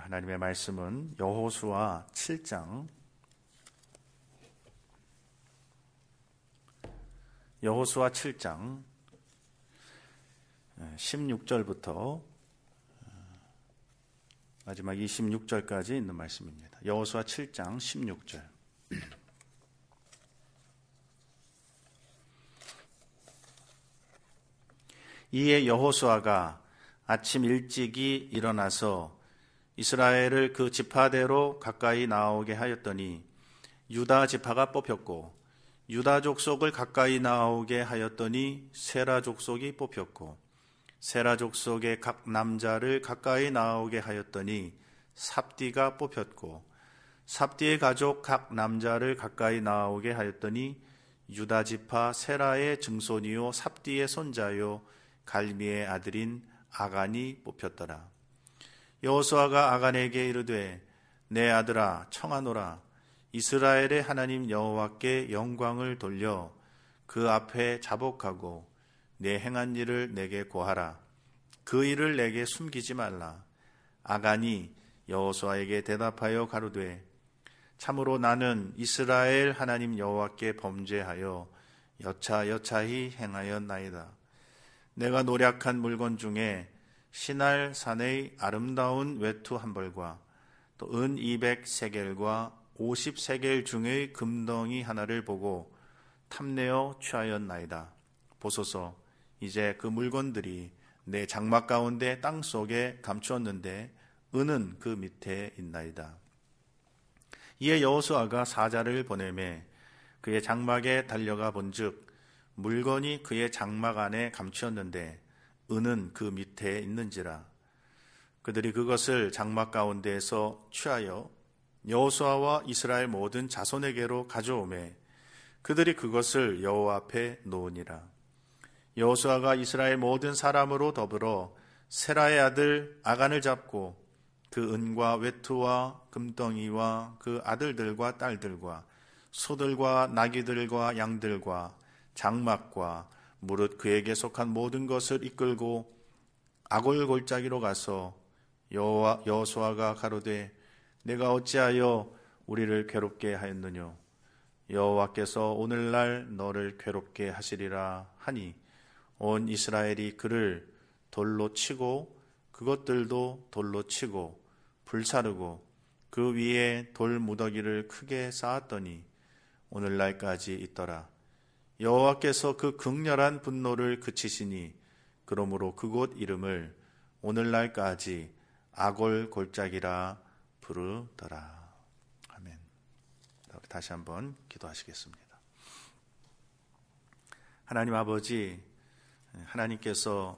하나님의 말씀은 여호수아 7장 16절부터 마지막 26절까지 있는 말씀입니다. 여호수아 7장 16절. 이에 여호수아가 아침 일찍이 일어나서 이스라엘을 그 지파대로 가까이 나오게 하였더니 유다 지파가 뽑혔고, 유다 족속을 가까이 나오게 하였더니 세라 족속이 뽑혔고, 세라 족속의 각 남자를 가까이 나오게 하였더니 삽디가 뽑혔고, 삽디의 가족 각 남자를 가까이 나오게 하였더니 유다 지파 세라의 증손이요 삽디의 손자요 갈미의 아들인 아간이 뽑혔더라. 여호수아가 아간에게 이르되 내 아들아 청하노라. 이스라엘의 하나님 여호와께 영광을 돌려 그 앞에 자복하고 내 행한 일을 내게 고하라. 그 일을 내게 숨기지 말라. 아간이 여호수아에게 대답하여 가로되 참으로 나는 이스라엘 하나님 여호와께 범죄하여 여차여차히 행하였나이다. 내가 노략한 물건 중에 시날 산의 아름다운 외투 한 벌과 또 은 200세겔과 50세겔 중의 금덩이 하나를 보고 탐내어 취하였나이다. 보소서, 이제 그 물건들이 내 장막 가운데 땅 속에 감추었는데 은은 그 밑에 있나이다. 이에 여호수아가 사자를 보내매 그의 장막에 달려가 본즉 물건이 그의 장막 안에 감추었는데 은은 그 밑에 있는지라. 그들이 그것을 장막 가운데에서 취하여 여호수아와 이스라엘 모든 자손에게로 가져오매 그들이 그것을 여호와 앞에 놓으니라. 여호수아가 이스라엘 모든 사람으로 더불어 세라의 아들 아간을 잡고 그 은과 외투와 금덩이와 그 아들들과 딸들과 소들과 나귀들과 양들과 장막과 무릇 그에게 속한 모든 것을 이끌고 아골 골짜기로 가서 여호수아가 가로되 내가 어찌하여 우리를 괴롭게 하였느뇨. 여호와께서 오늘날 너를 괴롭게 하시리라 하니 온 이스라엘이 그를 돌로 치고 그것들도 돌로 치고 불사르고 그 위에 돌 무더기를 크게 쌓았더니 오늘날까지 있더라. 여호와께서 그 극렬한 분노를 그치시니 그러므로 그곳 이름을 오늘날까지 아골 골짜기라 부르더라. 아멘. 우리 다시 한번 기도하시겠습니다. 하나님 아버지, 하나님께서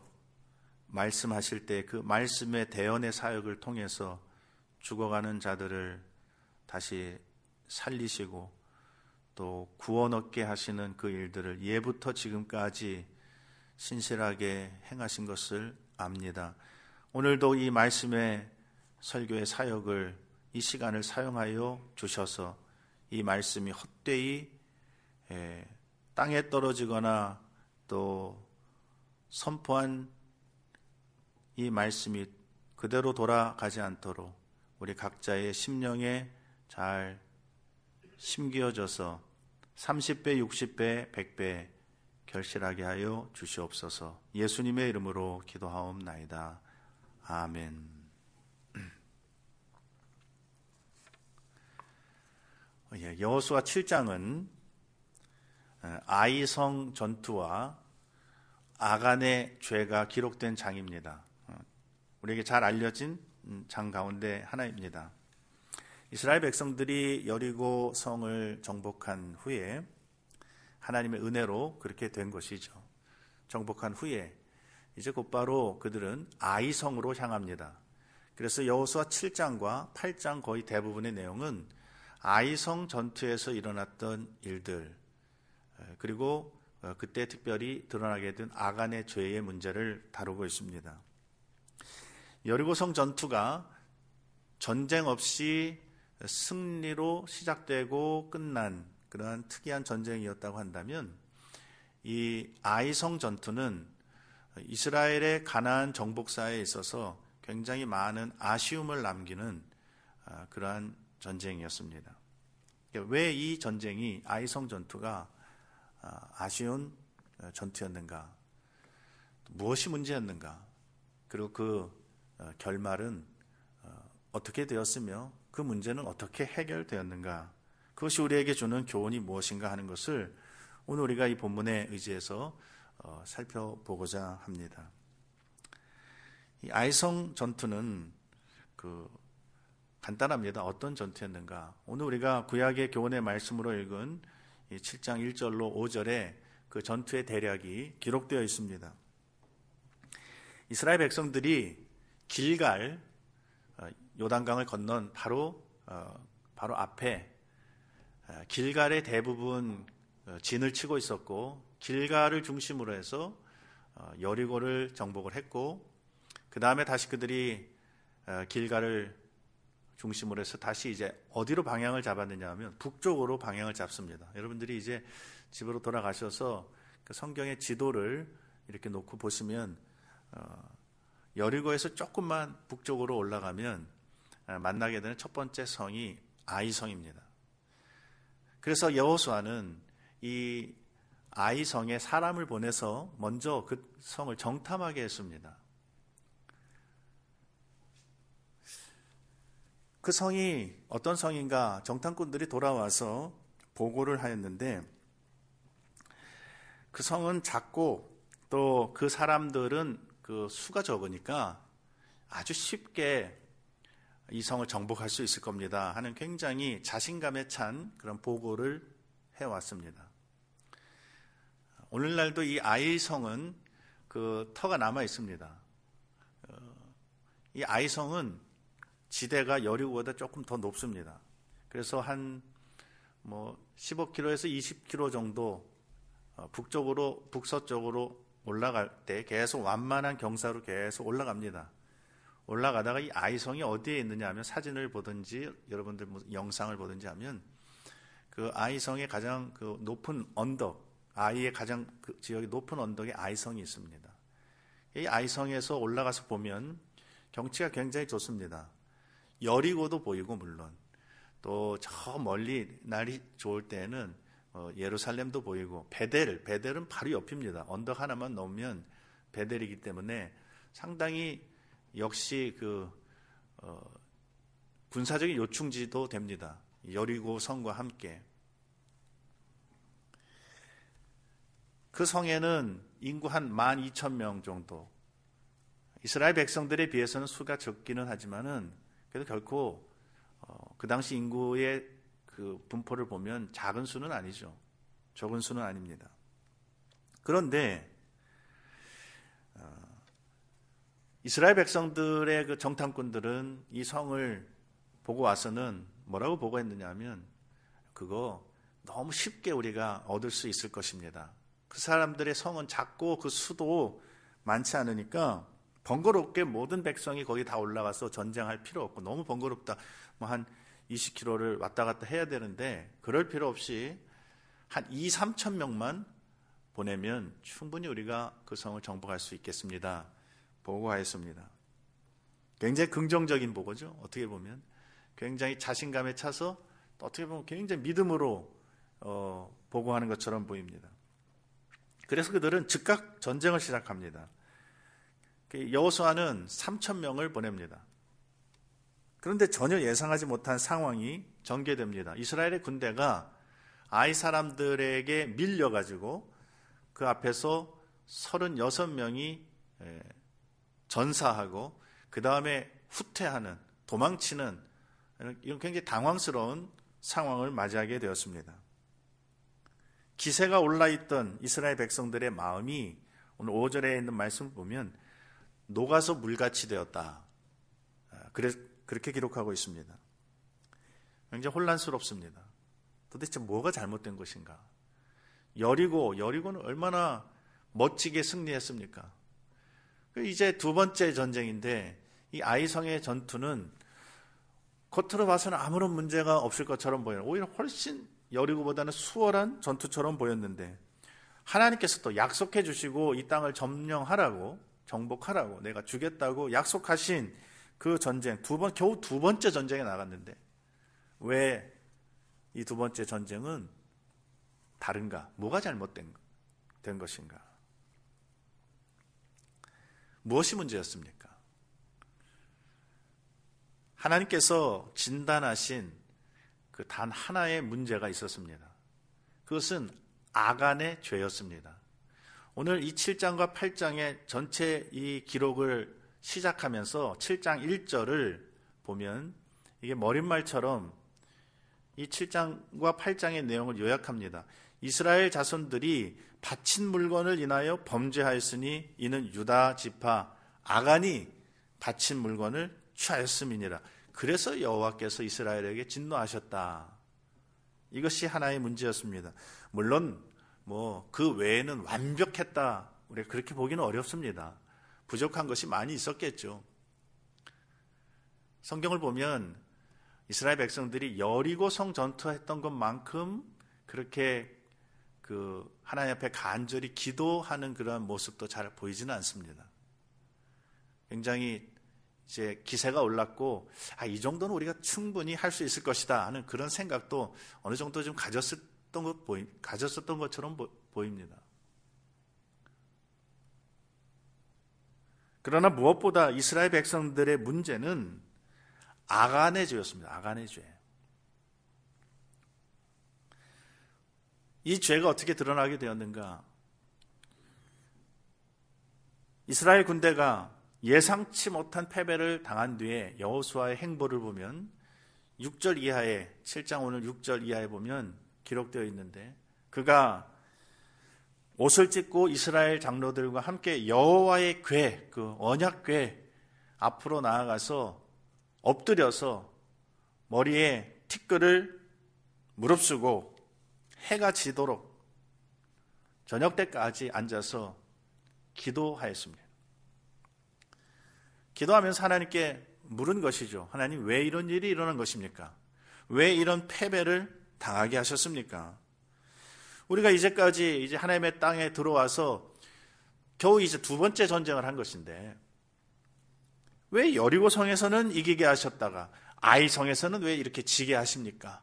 말씀하실 때 그 말씀의 대언의 사역을 통해서 죽어가는 자들을 다시 살리시고 또 구원 얻게 하시는 그 일들을 예부터 지금까지 신실하게 행하신 것을 압니다. 오늘도 이 말씀의 설교의 사역을 이 시간을 사용하여 주셔서 이 말씀이 헛되이 땅에 떨어지거나 또 선포한 이 말씀이 그대로 돌아가지 않도록 우리 각자의 심령에 잘 심기어져서 30배, 60배, 100배 결실하게 하여 주시옵소서. 예수님의 이름으로 기도하옵나이다. 아멘. 여호수아 7장은 아이성 전투와 아간의 죄가 기록된 장입니다. 우리에게 잘 알려진 장 가운데 하나입니다. 이스라엘 백성들이 여리고 성을 정복한 후에 하나님의 은혜로 그렇게 된 것이죠. 정복한 후에 이제 곧바로 그들은 아이성으로 향합니다. 그래서 여호수아 7장과 8장 거의 대부분의 내용은 아이성 전투에서 일어났던 일들, 그리고 그때 특별히 드러나게 된 아간의 죄의 문제를 다루고 있습니다. 여리고성 전투가 전쟁 없이 승리로 시작되고 끝난 그러한 특이한 전쟁이었다고 한다면, 이 아이성 전투는 이스라엘의 가나안 정복사에 있어서 굉장히 많은 아쉬움을 남기는 그러한 전쟁이었습니다. 왜 이 전쟁이 아이성 전투가 아쉬운 전투였는가? 무엇이 문제였는가? 그리고 그 결말은 어떻게 되었으며 그 문제는 어떻게 해결되었는가? 그것이 우리에게 주는 교훈이 무엇인가 하는 것을 오늘 우리가 이 본문에 의지해서 살펴보고자 합니다. 이 아이성 전투는 간단합니다. 어떤 전투였는가? 오늘 우리가 구약의 교훈의 말씀으로 읽은 7장 1절로 5절에 그 전투의 대략이 기록되어 있습니다. 이스라엘 백성들이 길갈 요단강을 건넌 바로 앞에 길갈의 대부분 진을 치고 있었고, 길갈을 중심으로 해서 여리고를 정복을 했고, 그 다음에 다시 그들이 길갈을 중심으로 해서 다시 이제 어디로 방향을 잡았느냐 하면 북쪽으로 방향을 잡습니다. 여러분들이 이제 집으로 돌아가셔서 그 성경의 지도를 이렇게 놓고 보시면 여리고에서 조금만 북쪽으로 올라가면 만나게 되는 첫 번째 성이 아이성입니다. 그래서 여호수아는 이 아이성에 사람을 보내서 먼저 그 성을 정탐하게 했습니다. 그 성이 어떤 성인가 정탐꾼들이 돌아와서 보고를 하였는데, 그 성은 작고 또 그 사람들은 그 수가 적으니까 아주 쉽게 이 성을 정복할 수 있을 겁니다 하는 굉장히 자신감에 찬 그런 보고를 해왔습니다. 오늘날도 이 아이성은 그 터가 남아 있습니다. 이 아이성은 지대가 여리고보다 조금 더 높습니다. 그래서 한 15km에서 20km 정도 북서쪽으로 올라갈 때 계속 완만한 경사로 계속 올라갑니다. 올라가다가 이 아이성이 어디에 있느냐 하면 사진을 보든지 여러분들 영상을 보든지 하면 그 아이성의 가장 그 높은 언덕, 아이의 가장 그 지역이 높은 언덕에 아이성이 있습니다. 이 아이성에서 올라가서 보면 경치가 굉장히 좋습니다. 여리고도 보이고, 물론 또 저 멀리 날이 좋을 때는 예루살렘도 보이고, 베델은 바로 옆입니다. 언덕 하나만 넘으면 베델이기 때문에 상당히 역시 군사적인 요충지도 됩니다. 여리고 성과 함께. 그 성에는 인구 한 12,000명 정도, 이스라엘 백성들에 비해서는 수가 적기는 하지만은 그래도 결코 그 당시 인구의 그 분포를 보면 작은 수는 아니죠. 적은 수는 아닙니다. 그런데 이스라엘 백성들의 그 정탐꾼들은 이 성을 보고 와서는 뭐라고 보고했느냐 하면 그거 너무 쉽게 우리가 얻을 수 있을 것입니다. 그 사람들의 성은 작고 그 수도 많지 않으니까 번거롭게 모든 백성이 거기 다 올라가서 전쟁할 필요 없고, 너무 번거롭다. 한 20km를 왔다 갔다 해야 되는데 그럴 필요 없이 한 2-3천 명만 보내면 충분히 우리가 그 성을 정복할 수 있겠습니다. 보고하였습니다. 굉장히 긍정적인 보고죠. 어떻게 보면 굉장히 자신감에 차서 또 어떻게 보면 굉장히 믿음으로 보고하는 것처럼 보입니다. 그래서 그들은 즉각 전쟁을 시작합니다. 여호수아는 3,000명을 보냅니다. 그런데 전혀 예상하지 못한 상황이 전개됩니다. 이스라엘의 군대가 아이 사람들에게 밀려가지고 그 앞에서 36명이 전사하고 그 다음에 후퇴하는, 도망치는 이런 굉장히 당황스러운 상황을 맞이하게 되었습니다. 기세가 올라있던 이스라엘 백성들의 마음이 오늘 5절에 있는 말씀을 보면 녹아서 물같이 되었다. 그렇게 기록하고 있습니다. 굉장히 혼란스럽습니다. 도대체 뭐가 잘못된 것인가? 여리고는 얼마나 멋지게 승리했습니까? 이제 두 번째 전쟁인데 이 아이성의 전투는 겉으로 봐서는 아무런 문제가 없을 것처럼 보여요. 오히려 훨씬 여리고보다는 수월한 전투처럼 보였는데 하나님께서 또 약속해 주시고 이 땅을 점령하라고 정복하라고 내가 주겠다고 약속하신 그 전쟁, 겨우 두 번째 전쟁에 나갔는데 왜 이 두 번째 전쟁은 다른가? 뭐가 잘못된 것인가? 무엇이 문제였습니까? 하나님께서 진단하신 그 단 하나의 문제가 있었습니다. 그것은 아간의 죄였습니다. 오늘 이 7장과 8장의 전체 이 기록을 시작하면서 7장 1절을 보면 이게 머릿말처럼 이 7장과 8장의 내용을 요약합니다. 이스라엘 자손들이 바친 물건을 인하여 범죄하였으니 이는 유다 지파 아간이 바친 물건을 취하였음이니라. 그래서 여호와께서 이스라엘에게 진노하셨다. 이것이 하나의 문제였습니다. 물론 그 외에는 완벽했다. 우리가 그렇게 보기는 어렵습니다. 부족한 것이 많이 있었겠죠. 성경을 보면 이스라엘 백성들이 여리고성 전투했던 것만큼 그렇게 하나님 앞에 간절히 기도하는 그런 모습도 잘 보이지는 않습니다. 굉장히 이제 기세가 올랐고 이 정도는 우리가 충분히 할 수 있을 것이다 하는 그런 생각도 어느 정도 좀 가졌었던 것처럼 보입니다. 그러나 무엇보다 이스라엘 백성들의 문제는 아간의 죄였습니다. 아간의 죄. 이 죄가 어떻게 드러나게 되었는가? 이스라엘 군대가 예상치 못한 패배를 당한 뒤에 여호수아의 행보를 보면 6절 이하에 7장 오늘 6절 이하에 보면 기록되어 있는데 그가 옷을 찢고 이스라엘 장로들과 함께 여호와의 궤, 그 언약궤 앞으로 나아가서 엎드려서 머리에 티끌을 무릅쓰고 해가 지도록 저녁 때까지 앉아서 기도하였습니다. 기도하면서 하나님께 물은 것이죠. 하나님, 왜 이런 일이 일어난 것입니까? 왜 이런 패배를 당하게 하셨습니까? 우리가 이제까지 이제 하나님의 땅에 들어와서 겨우 이제 두 번째 전쟁을 한 것인데 왜 여리고 성에서는 이기게 하셨다가 아이 성에서는 왜 이렇게 지게 하십니까?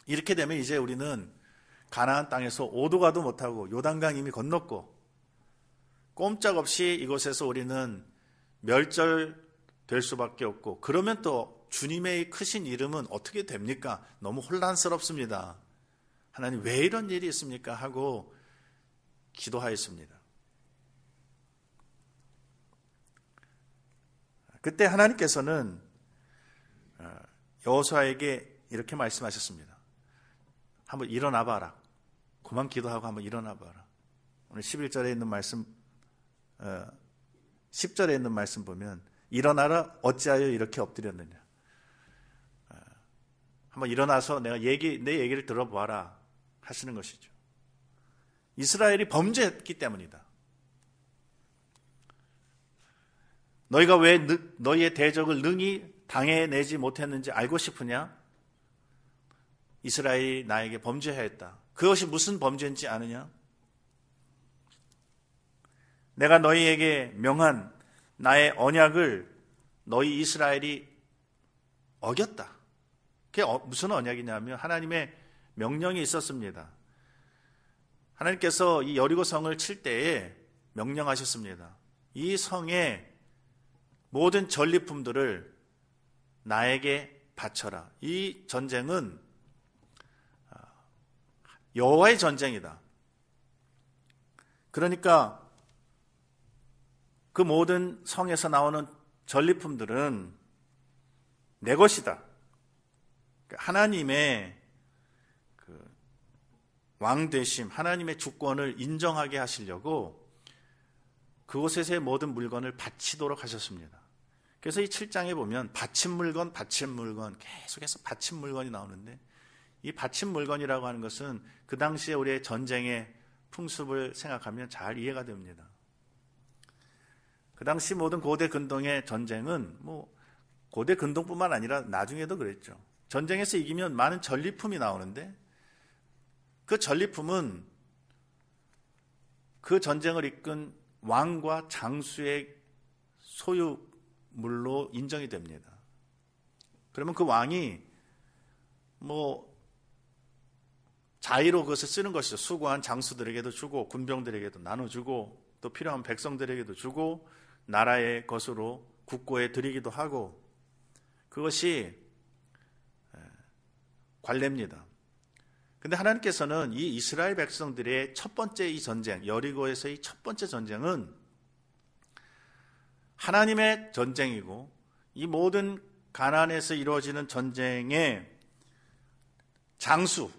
이렇게 되면 이제 우리는 가나안 땅에서 오도 가도 못하고 요단강 이미 건넜고 꼼짝없이 이곳에서 우리는 멸절될 수밖에 없고 그러면 또 주님의 크신 이름은 어떻게 됩니까? 너무 혼란스럽습니다. 하나님 왜 이런 일이 있습니까? 하고 기도하였습니다. 그때 하나님께서는 여호수아에게 이렇게 말씀하셨습니다. 한번 일어나 봐라. 그만 기도하고 한번 일어나 봐라. 오늘 11절에 있는 말씀 10절에 있는 말씀 보면 일어나라 어찌하여 이렇게 엎드렸느냐. 한번 일어나서 내 얘기를 들어봐라 하시는 것이죠. 이스라엘이 범죄했기 때문이다. 너희가 왜 너희의 대적을 능히 당해내지 못했는지 알고 싶으냐? 이스라엘이 나에게 범죄하였다. 그것이 무슨 범죄인지 아느냐? 내가 너희에게 명한 나의 언약을 너희 이스라엘이 어겼다. 그게 무슨 언약이냐면 하나님의 명령이 있었습니다. 하나님께서 이 여리고 성을 칠 때에 명령하셨습니다. 이 성의 모든 전리품들을 나에게 바쳐라. 이 전쟁은 여호와의 전쟁이다. 그러니까 그 모든 성에서 나오는 전리품들은 내 것이다. 하나님의 왕되심, 하나님의 주권을 인정하게 하시려고 그곳에서의 모든 물건을 바치도록 하셨습니다. 그래서 이 7장에 보면 바친 물건 계속해서 바친 물건이 나오는데 이 바친 물건이라고 하는 것은 그 당시에 우리의 전쟁의 풍습을 생각하면 잘 이해가 됩니다. 그 당시 모든 고대 근동의 전쟁은 고대 근동뿐만 아니라 나중에도 그랬죠. 전쟁에서 이기면 많은 전리품이 나오는데 그 전리품은 그 전쟁을 이끈 왕과 장수의 소유물로 인정이 됩니다. 그러면 그 왕이 자의로 그것을 쓰는 것이죠. 수고한 장수들에게도 주고 군병들에게도 나눠주고 또 필요한 백성들에게도 주고 나라의 것으로 국고에 드리기도 하고 그것이 관례입니다. 근데 하나님께서는 이 이스라엘 백성들의 첫 번째 이 전쟁, 여리고에서의 첫 번째 전쟁은 하나님의 전쟁이고 이 모든 가나안에서 이루어지는 전쟁의 장수,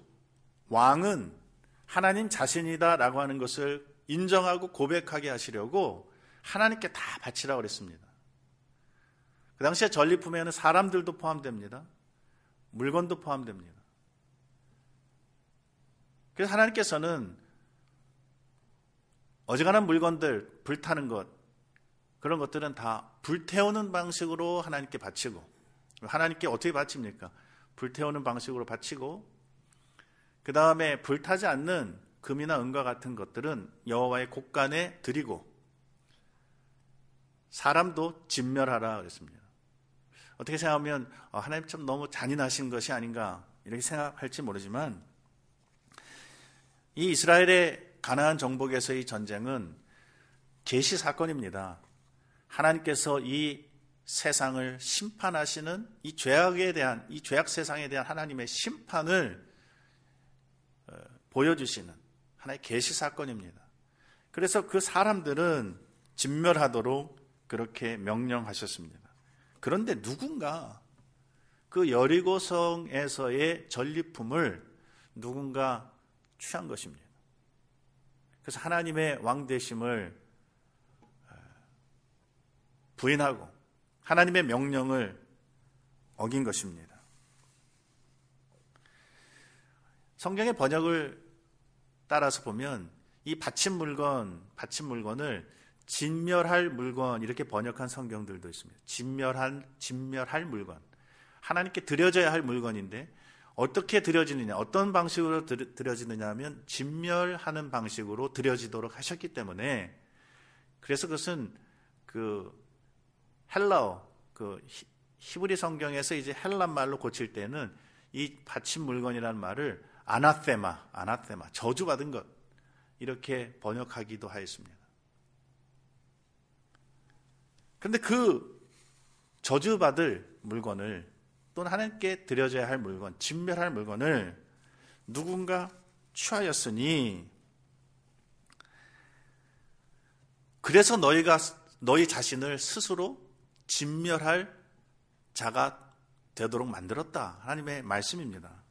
왕은 하나님 자신이다라고 하는 것을 인정하고 고백하게 하시려고 하나님께 다 바치라고 그랬습니다. 그 당시에 전리품에는 사람들도 포함됩니다. 물건도 포함됩니다. 그래서 하나님께서는 어지간한 물건들, 불타는 것, 그런 것들은 다 불태우는 방식으로 하나님께 바치고, 하나님께 어떻게 바칩니까? 불태우는 방식으로 바치고, 그 다음에 불타지 않는 금이나 은과 같은 것들은 여호와의 곳간에 드리고, 사람도 진멸하라 그랬습니다. 어떻게 생각하면 하나님 참 너무 잔인하신 것이 아닌가 이렇게 생각할지 모르지만 이 이스라엘의 가나안 정복에서의 전쟁은 계시 사건입니다. 하나님께서 이 세상을 심판하시는 이 죄악에 대한, 이 죄악 세상에 대한 하나님의 심판을 보여주시는 하나의 계시 사건입니다. 그래서 그 사람들은 진멸하도록 그렇게 명령하셨습니다. 그런데 누군가 그 여리고성에서의 전리품을 누군가 취한 것입니다. 그래서 하나님의 왕되심을 부인하고 하나님의 명령을 어긴 것입니다. 성경의 번역을 따라서 보면 이 바친 물건을 진멸할 물건 이렇게 번역한 성경들도 있습니다. 진멸할 물건. 하나님께 드려져야 할 물건인데 어떻게 드려지느냐, 어떤 방식으로 드려지느냐 하면 진멸하는 방식으로 드려지도록 하셨기 때문에 그래서 그것은 그 헬라어, 그 히브리 성경에서 이제 헬란 말로 고칠 때는 이 바친 물건이라는 말을 아나테마, 저주받은 것 이렇게 번역하기도 하였습니다. 그런데 그 저주받을 물건을 또는 하나님께 드려져야 할 물건, 진멸할 물건을 누군가 취하였으니 그래서 너희 자신을 스스로 진멸할 자가 되도록 만들었다. 하나님의 말씀입니다.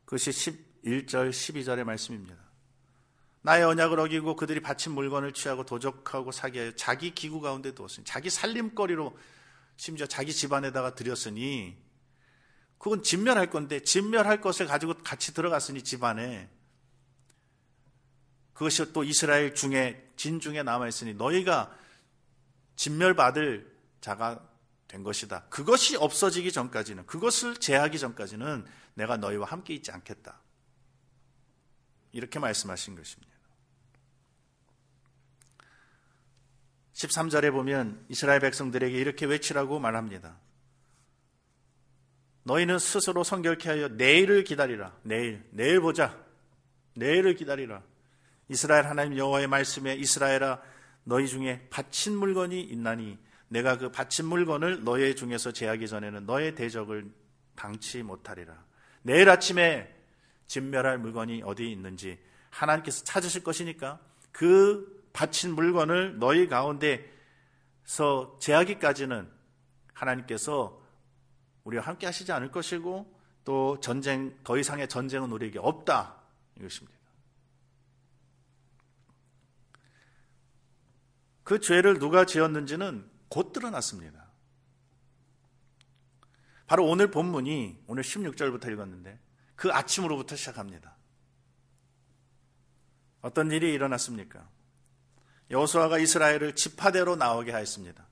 그것이 11절, 12절의 말씀입니다. 나의 언약을 어기고 그들이 바친 물건을 취하고 도적하고 사기하여 자기 기구 가운데 두었으니 자기 살림거리로 심지어 자기 집안에다가 들였으니 그건 진멸할 건데 진멸할 것을 가지고 같이 들어갔으니 집안에 그것이 또 이스라엘 중에 진중에 남아있으니 너희가 진멸받을 자가 된 것이다. 그것이 없어지기 전까지는, 그것을 제하기 전까지는 내가 너희와 함께 있지 않겠다. 이렇게 말씀하신 것입니다. 13절에 보면 이스라엘 백성들에게 이렇게 외치라고 말합니다. 너희는 스스로 성결케 하여 내일을 기다리라. 내일 보자. 내일을 기다리라. 이스라엘 하나님 여호와의 말씀에 이스라엘아 너희 중에 바친 물건이 있나니 내가 그 바친 물건을 너희 중에서 제하기 전에는 너의 대적을 당치 못하리라. 내일 아침에 진멸할 물건이 어디 있는지 하나님께서 찾으실 것이니까 그 바친 물건을 너희 가운데서 제하기까지는 하나님께서 우리와 함께 하시지 않을 것이고 또 더 이상의 전쟁은 우리에게 없다. 이것입니다. 그 죄를 누가 지었는지는 곧 드러났습니다. 바로 오늘 본문이 오늘 16절부터 읽었는데 그 아침으로부터 시작합니다. 어떤 일이 일어났습니까? 여호수아가 이스라엘을 지파대로 나오게 하였습니다.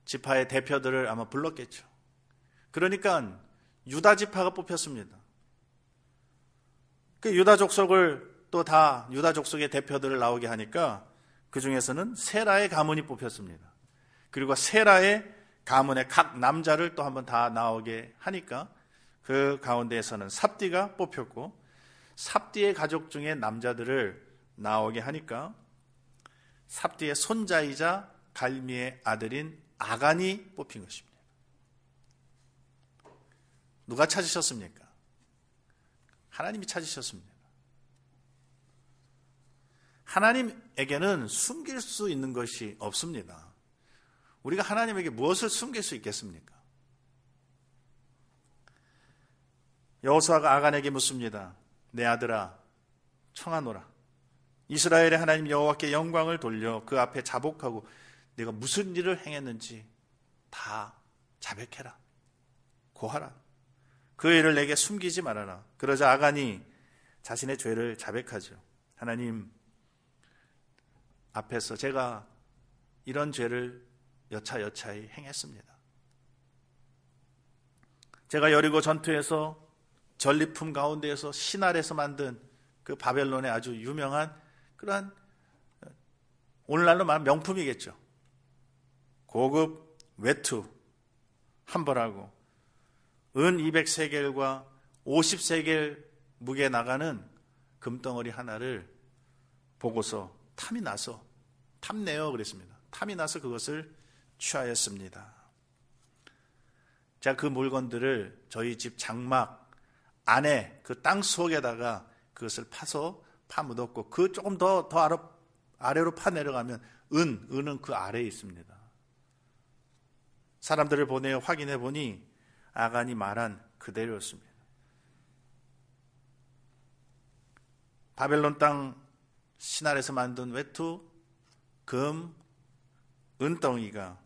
지파의 대표들을 아마 불렀겠죠. 그러니까 유다 지파가 뽑혔습니다. 그 유다 족속을 또 다 유다 족속의 대표들을 나오게 하니까 그 중에서는 세라의 가문이 뽑혔습니다. 그리고 세라의 가문의 각 남자를 또 한번 다 나오게 하니까 그 가운데에서는 삽디가 뽑혔고, 삽디의 가족 중에 남자들을 나오게 하니까 삽디의 손자이자 갈미의 아들인 아간이 뽑힌 것입니다. 누가 찾으셨습니까? 하나님이 찾으셨습니다. 하나님에게는 숨길 수 있는 것이 없습니다. 우리가 하나님에게 무엇을 숨길 수 있겠습니까? 여호수아가 아간에게 묻습니다. 내 아들아, 청하노라. 이스라엘의 하나님 여호와께 영광을 돌려 그 앞에 자복하고 내가 무슨 일을 행했는지 다 자백해라. 고하라. 그 일을 내게 숨기지 말아라. 그러자 아간이 자신의 죄를 자백하죠. 하나님 앞에서 제가 이런 죄를 여차여차히 행했습니다. 제가 여리고 전투에서 전리품 가운데에서 신할에서 만든 그 바벨론의 아주 유명한 그러한, 오늘날로 말하면 명품이겠죠. 고급 외투 한 벌하고 은 200세겔과 50세겔 무게 나가는 금덩어리 하나를 보고서 탐이 나서, 탐내요 그랬습니다. 탐이 나서 그것을 취하였습니다. 제가 그 물건들을 저희 집 장막 안에 그 땅 속에다가 그것을 파서 파묻었고, 그 조금 더 아래로 파 내려가면 은은 그 아래에 있습니다. 사람들을 보내어 확인해 보니 아간이 말한 그대로였습니다. 바벨론 땅 신할에서 만든 외투, 금, 은덩이가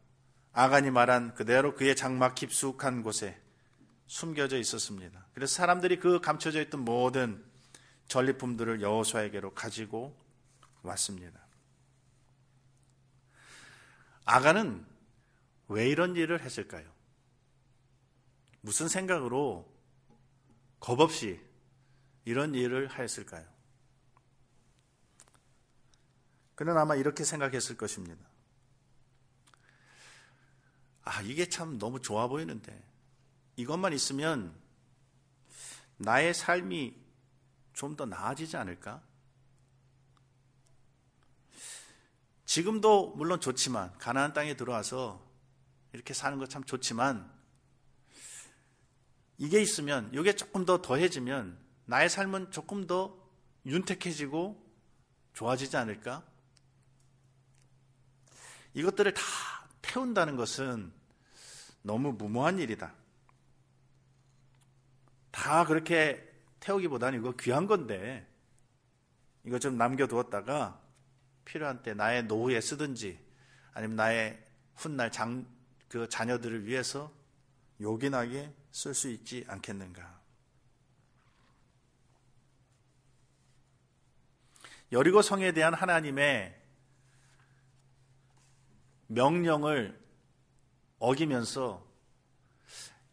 아간이 말한 그대로 그의 장막 깊숙한 곳에 숨겨져 있었습니다. 그래서 사람들이 그 감춰져 있던 모든 전리품들을 여호수아에게로 가지고 왔습니다. 아간은 왜 이런 일을 했을까요? 무슨 생각으로 겁없이 이런 일을 하였을까요? 그는 아마 이렇게 생각했을 것입니다. 이게 참 너무 좋아 보이는데 이것만 있으면 나의 삶이 좀 더 나아지지 않을까? 지금도 물론 좋지만, 가나안 땅에 들어와서 이렇게 사는 거 참 좋지만, 이게 있으면, 이게 조금 더 더해지면 나의 삶은 조금 더 윤택해지고 좋아지지 않을까? 이것들을 다 태운다는 것은 너무 무모한 일이다. 다 그렇게 태우기보다는 이거 귀한 건데 이거 좀 남겨두었다가 필요한 때 나의 노후에 쓰든지 아니면 나의 훗날 그 자녀들을 위해서 요긴하게 쓸 수 있지 않겠는가. 여리고 성에 대한 하나님의 명령을 어기면서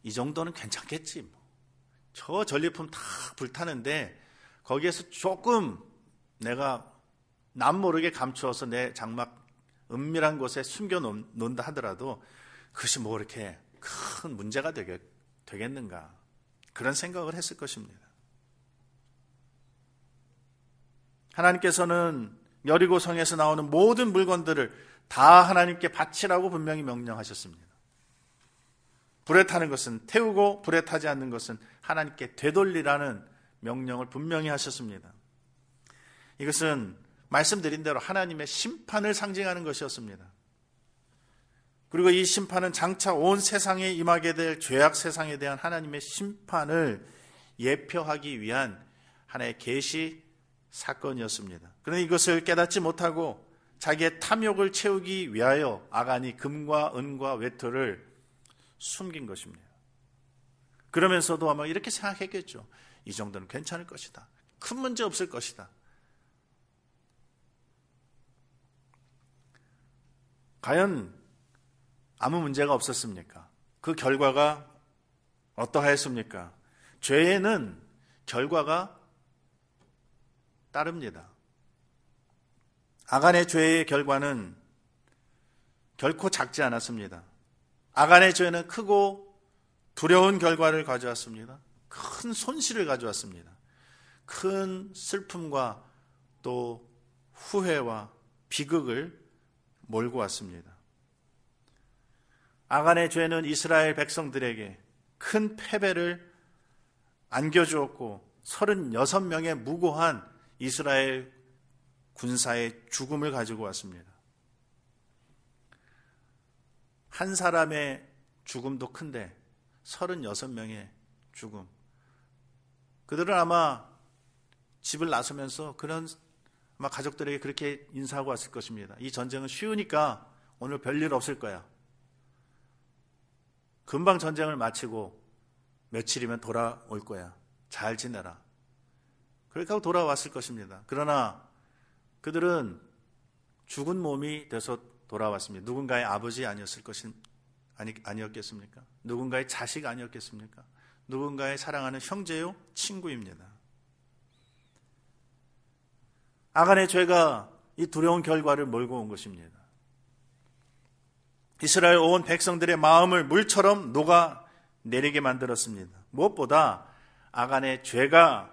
이 정도는 괜찮겠지. 저 전리품 다 불타는데 거기에서 조금 내가 남 모르게 감추어서 내 장막 은밀한 곳에 숨겨놓는다 하더라도 그것이 뭐 이렇게 큰 문제가 되겠는가. 그런 생각을 했을 것입니다. 하나님께서는 여리고 성에서 나오는 모든 물건들을 다 하나님께 바치라고 분명히 명령하셨습니다. 불에 타는 것은 태우고 불에 타지 않는 것은 하나님께 되돌리라는 명령을 분명히 하셨습니다. 이것은 말씀드린 대로 하나님의 심판을 상징하는 것이었습니다. 그리고 이 심판은 장차 온 세상에 임하게 될 죄악 세상에 대한 하나님의 심판을 예표하기 위한 하나의 계시 사건이었습니다. 그런데 이것을 깨닫지 못하고 자기의 탐욕을 채우기 위하여 아간이 금과 은과 외투를 숨긴 것입니다. 그러면서도 아마 이렇게 생각했겠죠. 이 정도는 괜찮을 것이다. 큰 문제 없을 것이다. 과연 아무 문제가 없었습니까? 그 결과가 어떠하였습니까? 죄에는 결과가 따릅니다. 아간의 죄의 결과는 결코 작지 않았습니다. 아간의 죄는 크고 두려운 결과를 가져왔습니다. 큰 손실을 가져왔습니다. 큰 슬픔과 또 후회와 비극을 몰고 왔습니다. 아간의 죄는 이스라엘 백성들에게 큰 패배를 안겨주었고 36명의 무고한 이스라엘 군사의 죽음을 가지고 왔습니다. 한 사람의 죽음도 큰데 36명의 죽음. 그들은 아마 집을 나서면서 아마 가족들에게 그렇게 인사하고 왔을 것입니다. 이 전쟁은 쉬우니까 오늘 별일 없을 거야. 금방 전쟁을 마치고 며칠이면 돌아올 거야. 잘 지내라. 그렇게 하고 돌아왔을 것입니다. 그러나 그들은 죽은 몸이 돼서 돌아왔습니다. 누군가의 아버지 아니었겠습니까? 누군가의 자식 아니었겠습니까? 누군가의 사랑하는 형제요 친구입니다. 아간의 죄가 이 두려운 결과를 몰고 온 것입니다. 이스라엘 온 백성들의 마음을 물처럼 녹아내리게 만들었습니다. 무엇보다 아간의 죄가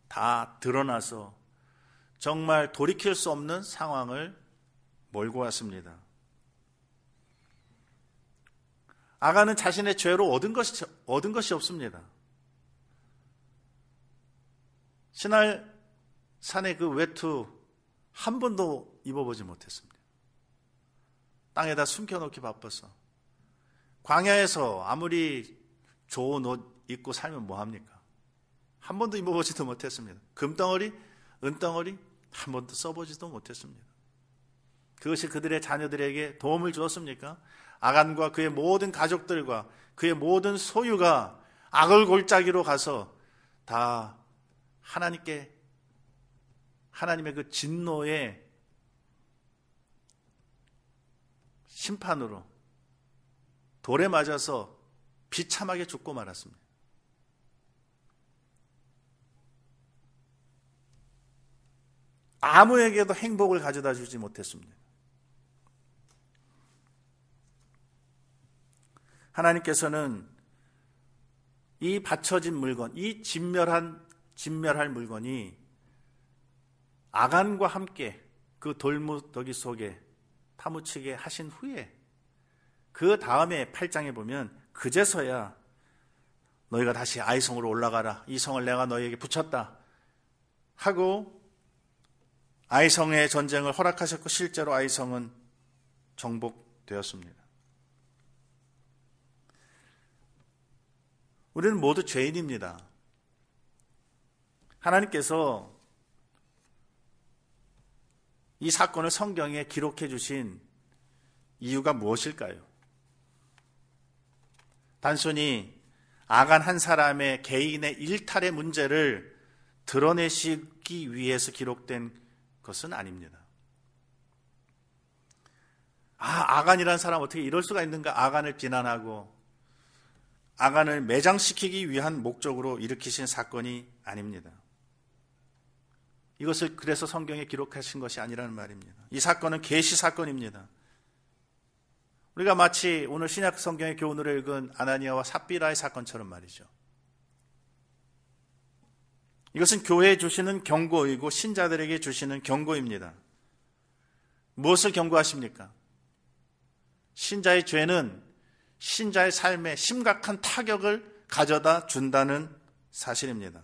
다 드러나서 정말 돌이킬 수 없는 상황을 몰고 왔습니다. 아간은 자신의 죄로 얻은 것이 없습니다. 시날 산의 그 외투 한 번도 입어보지 못했습니다. 땅에다 숨겨놓기 바빠서. 광야에서 아무리 좋은 옷 입고 살면 뭐합니까? 한 번도 입어보지도 못했습니다. 금덩어리, 은덩어리 한 번도 써보지도 못했습니다. 그것이 그들의 자녀들에게 도움을 주었습니까? 아간과 그의 모든 가족들과 그의 모든 소유가 악을 골짜기로 가서 다 하나님의 그 진노의 심판으로 돌에 맞아서 비참하게 죽고 말았습니다. 아무에게도 행복을 가져다 주지 못했습니다. 하나님께서는 이 바쳐진 물건, 이 진멸할 물건이 아간과 함께 그 돌무더기 속에 파묻히게 하신 후에 그 다음에 8장에 보면 그제서야 너희가 다시 아이성으로 올라가라. 이 성을 내가 너희에게 붙였다. 하고 아이성의 전쟁을 허락하셨고 실제로 아이성은 정복되었습니다. 우리는 모두 죄인입니다. 하나님께서 이 사건을 성경에 기록해 주신 이유가 무엇일까요? 단순히 아간 한 사람의 개인의 일탈의 문제를 드러내시기 위해서 기록된 것은 아닙니다. 아간이라는 사람 어떻게 이럴 수가 있는가? 아간을 비난하고 아간을 매장시키기 위한 목적으로 일으키신 사건이 아닙니다. 이것을 그래서 성경에 기록하신 것이 아니라는 말입니다. 이 사건은 계시 사건입니다. 우리가 마치 오늘 신약 성경의 교훈으로 읽은 아나니아와 삽비라의 사건처럼 말이죠. 이것은 교회에 주시는 경고이고 신자들에게 주시는 경고입니다. 무엇을 경고하십니까? 신자의 죄는 신자의 삶에 심각한 타격을 가져다 준다는 사실입니다.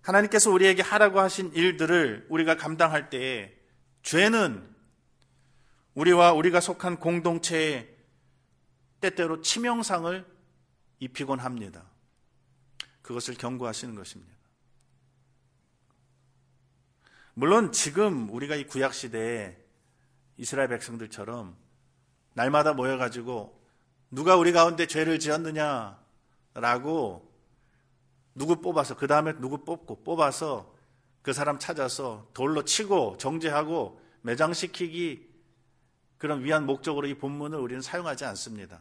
하나님께서 우리에게 하라고 하신 일들을 우리가 감당할 때에 죄는 우리와 우리가 속한 공동체에 때때로 치명상을 입히곤 합니다. 그것을 경고하시는 것입니다. 물론 지금 우리가 이 구약시대에 이스라엘 백성들처럼 날마다 모여가지고 누가 우리 가운데 죄를 지었느냐라고 누구 뽑아서 그 다음에 누구 뽑아서 그 사람 찾아서 돌로 치고 정죄하고 매장시키기 그런 위한 목적으로 이 본문을 우리는 사용하지 않습니다.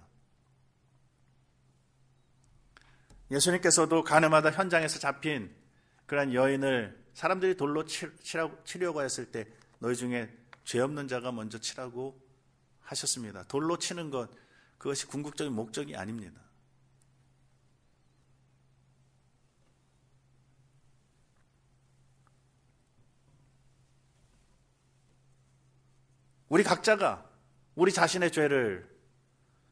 예수님께서도 가늠하다 현장에서 잡힌 그런 여인을 사람들이 돌로 치려고 했을 때 너희 중에 죄 없는 자가 먼저 치라고 하셨습니다. 돌로 치는 것, 그것이 궁극적인 목적이 아닙니다. 우리 각자가 우리 자신의 죄를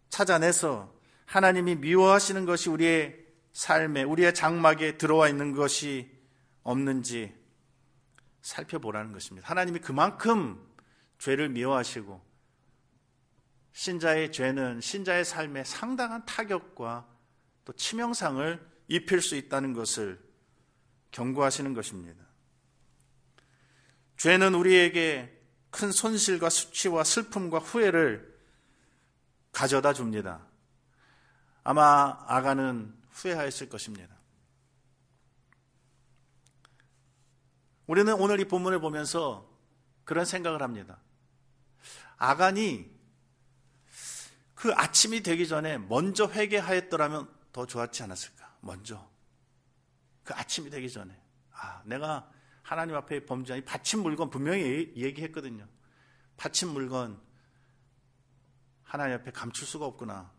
찾아내서 하나님이 미워하시는 것이 우리의 삶에, 우리의 장막에 들어와 있는 것이 없는지 살펴보라는 것입니다. 하나님이 그만큼 죄를 미워하시고 신자의 죄는 신자의 삶에 상당한 타격과 또 치명상을 입힐 수 있다는 것을 경고하시는 것입니다. 죄는 우리에게 큰 손실과 수치와 슬픔과 후회를 가져다 줍니다. 아마 아간은 후회하였을 것입니다. 우리는 오늘 이 본문을 보면서 그런 생각을 합니다. 아간이 그 아침이 되기 전에 먼저 회개하였더라면 더 좋았지 않았을까? 먼저 그 아침이 되기 전에 내가 하나님 앞에 범죄한 이 바친 물건 분명히 얘기했거든요. 바친 물건 하나님 앞에 감출 수가 없구나.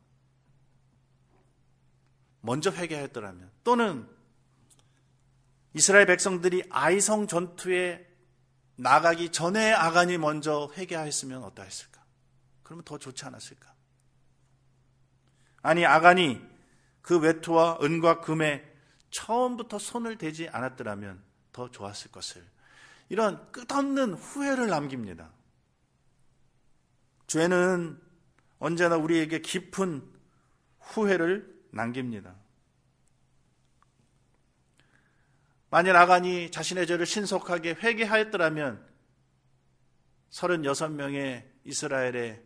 먼저 회개하였더라면, 또는 이스라엘 백성들이 아이성 전투에 나가기 전에 아간이 먼저 회개하였으면 어떠했을까? 그러면 더 좋지 않았을까? 아니, 아간이 그 외투와 은과 금에 처음부터 손을 대지 않았더라면 더 좋았을 것을, 이런 끝없는 후회를 남깁니다. 죄는 언제나 우리에게 깊은 후회를 남깁니다. 만일 아간이 자신의 죄를 신속하게 회개하였더라면 36명의 이스라엘의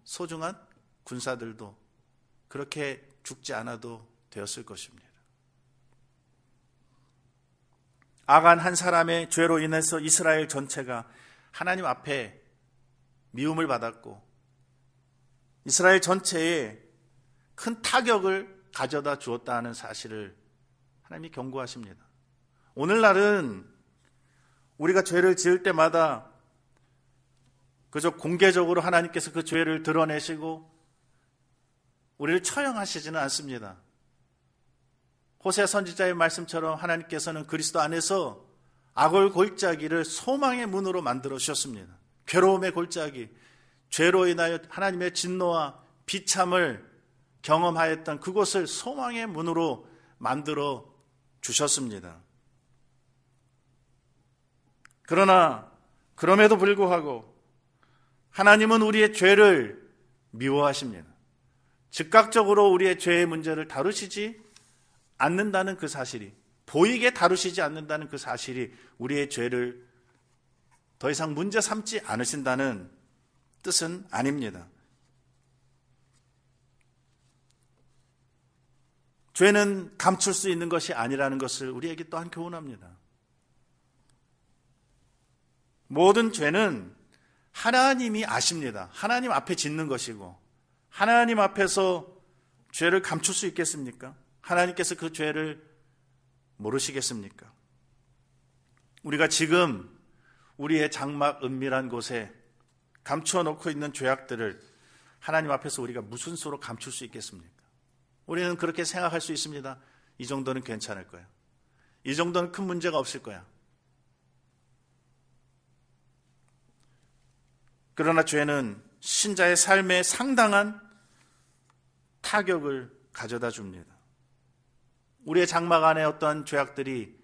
소중한 군사들도 그렇게 죽지 않아도 되었을 것입니다. 아간 한 사람의 죄로 인해서 이스라엘 전체가 하나님 앞에 미움을 받았고 이스라엘 전체에 큰 타격을 가져다 주었다는 사실을 하나님이 경고하십니다. 오늘날은 우리가 죄를 지을 때마다 그저 공개적으로 하나님께서 그 죄를 드러내시고 우리를 처형하시지는 않습니다. 호세아 선지자의 말씀처럼 하나님께서는 그리스도 안에서 악을 골짜기를 소망의 문으로 만들어 주셨습니다. 괴로움의 골짜기, 죄로 인하여 하나님의 진노와 비참을 경험하였던 그곳을 소망의 문으로 만들어 주셨습니다. 그러나 그럼에도 불구하고 하나님은 우리의 죄를 미워하십니다. 즉각적으로 우리의 죄의 문제를 다루시지 않는다는 그 사실이, 보이게 다루시지 않는다는 그 사실이 우리의 죄를 더 이상 문제 삼지 않으신다는 뜻은 아닙니다. 죄는 감출 수 있는 것이 아니라는 것을 우리에게 또한 교훈합니다. 모든 죄는 하나님이 아십니다. 하나님 앞에 짓는 것이고 하나님 앞에서 죄를 감출 수 있겠습니까? 하나님께서 그 죄를 모르시겠습니까? 우리가 지금 우리의 장막 은밀한 곳에 감추어 놓고 있는 죄악들을 하나님 앞에서 우리가 무슨 수로 감출 수 있겠습니까? 우리는 그렇게 생각할 수 있습니다. 이 정도는 괜찮을 거야. 이 정도는 큰 문제가 없을 거야. 그러나 죄는 신자의 삶에 상당한 타격을 가져다 줍니다. 우리의 장막 안에 어떤 죄악들이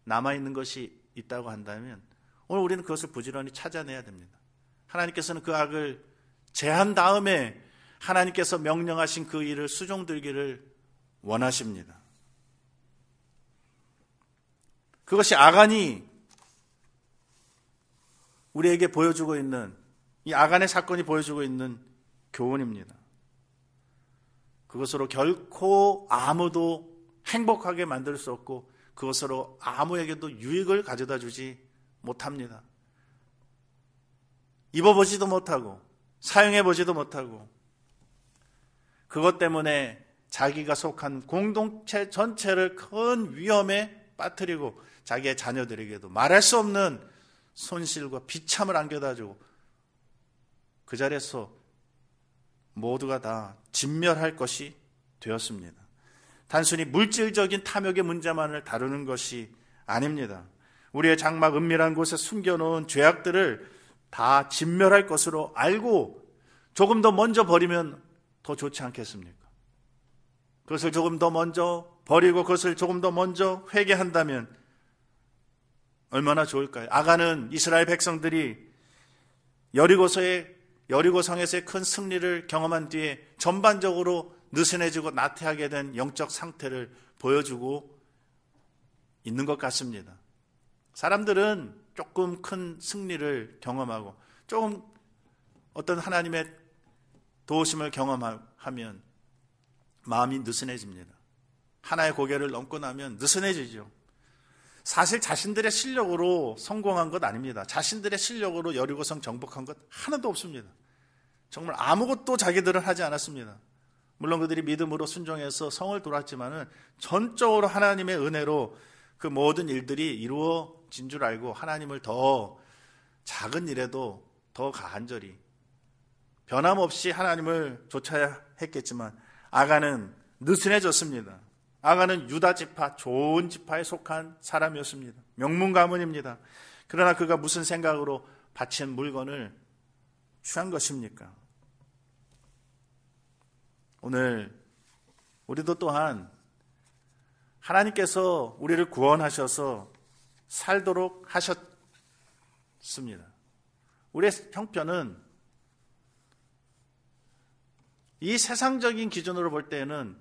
남아있는 것이 있다고 한다면 오늘 우리는 그것을 부지런히 찾아내야 됩니다. 하나님께서는 그 악을 제한 다음에 하나님께서 명령하신 그 일을 수종들기를 원하십니다. 그것이 아간이 우리에게 보여주고 있는, 이 아간의 사건이 보여주고 있는 교훈입니다. 그것으로 결코 아무도 행복하게 만들 수 없고 그것으로 아무에게도 유익을 가져다 주지 못합니다. 입어보지도 못하고 사용해보지도 못하고 그것 때문에 자기가 속한 공동체 전체를 큰 위험에 빠뜨리고 자기의 자녀들에게도 말할 수 없는 손실과 비참을 안겨다 주고 그 자리에서 모두가 다 진멸할 것이 되었습니다. 단순히 물질적인 탐욕의 문제만을 다루는 것이 아닙니다. 우리의 장막 은밀한 곳에 숨겨놓은 죄악들을 다 진멸할 것으로 알고 조금 더 먼저 버리면 더 좋지 않겠습니까? 그것을 조금 더 먼저 버리고 그것을 조금 더 먼저 회개한다면 얼마나 좋을까요? 아간은 이스라엘 백성들이 여리고성에서의 큰 승리를 경험한 뒤에 전반적으로 느슨해지고 나태하게 된 영적 상태를 보여주고 있는 것 같습니다. 사람들은 조금 큰 승리를 경험하고 조금 어떤 하나님의 도우심을 경험하면 마음이 느슨해집니다. 하나의 고개를 넘고 나면 느슨해지죠. 사실 자신들의 실력으로 성공한 것 아닙니다. 자신들의 실력으로 여리고성 정복한 것 하나도 없습니다. 정말 아무것도 자기들은 하지 않았습니다. 물론 그들이 믿음으로 순종해서 성을 돌았지만은 전적으로 하나님의 은혜로 그 모든 일들이 이루어진 줄 알고 하나님을 더 작은 일에도 더 간절히 변함없이 하나님을 쫓아야 했겠지만 아간은 느슨해졌습니다. 아간은 유다 지파, 좋은 지파에 속한 사람이었습니다. 명문 가문입니다. 그러나 그가 무슨 생각으로 바친 물건을 취한 것입니까? 오늘 우리도 또한 하나님께서 우리를 구원하셔서 살도록 하셨습니다. 우리의 형편은 이 세상적인 기준으로 볼 때는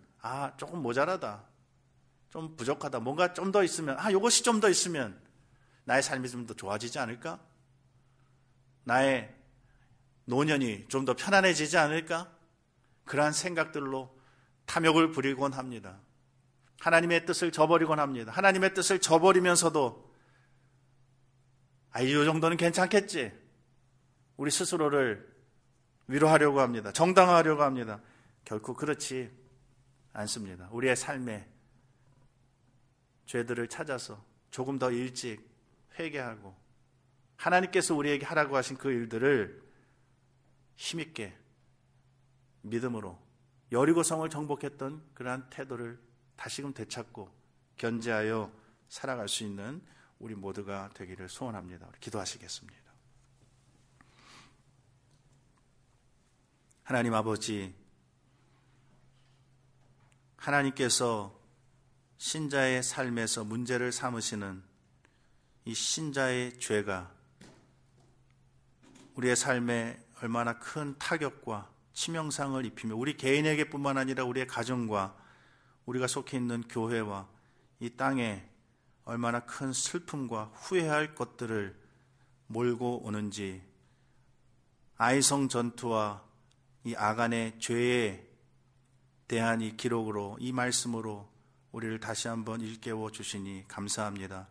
조금 모자라다, 좀 부족하다, 뭔가 좀 더 있으면, 이것이 좀 더 있으면 나의 삶이 좀 더 좋아지지 않을까? 나의 노년이 좀 더 편안해지지 않을까? 그러한 생각들로 탐욕을 부리곤 합니다. 하나님의 뜻을 저버리곤 합니다. 하나님의 뜻을 저버리면서도 이 정도는 괜찮겠지. 우리 스스로를 위로하려고 합니다. 정당화하려고 합니다. 결코 그렇지 않습니다. 우리의 삶에 죄들을 찾아서 조금 더 일찍 회개하고 하나님께서 우리에게 하라고 하신 그 일들을 힘있게 믿음으로 여리고성을 정복했던 그러한 태도를 다시금 되찾고 견제하여 살아갈 수 있는 우리 모두가 되기를 소원합니다. 우리 기도하시겠습니다. 하나님 아버지, 하나님께서 신자의 삶에서 문제를 삼으시는 이 신자의 죄가 우리의 삶에 얼마나 큰 타격과 치명상을 입히며 우리 개인에게뿐만 아니라 우리의 가정과 우리가 속해 있는 교회와 이 땅에 얼마나 큰 슬픔과 후회할 것들을 몰고 오는지 아이성 전투와 이 아간의 죄에 대한 이 기록으로 이 말씀으로 우리를 다시 한번 일깨워 주시니 감사합니다.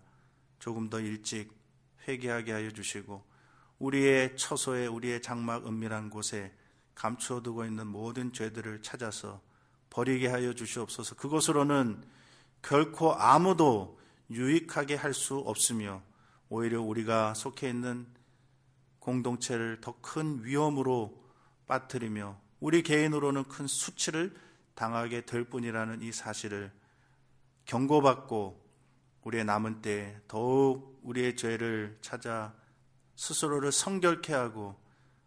조금 더 일찍 회개하게 하여 주시고 우리의 처소에 우리의 장막 은밀한 곳에 감추어두고 있는 모든 죄들을 찾아서 버리게 하여 주시옵소서. 그것으로는 결코 아무도 유익하게 할 수 없으며 오히려 우리가 속해 있는 공동체를 더 큰 위험으로 빠뜨리며 우리 개인으로는 큰 수치를 당하게 될 뿐이라는 이 사실을 경고받고 우리의 남은 때에 더욱 우리의 죄를 찾아 스스로를 성결케 하고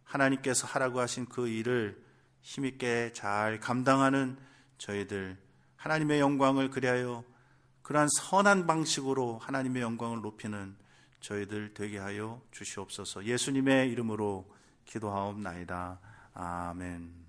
하나님께서 하라고 하신 그 일을 힘있게 잘 감당하는 저희들, 하나님의 영광을 그리하여 그러한 선한 방식으로 하나님의 영광을 높이는 저희들 되게 하여 주시옵소서. 예수님의 이름으로 기도하옵나이다. 아멘.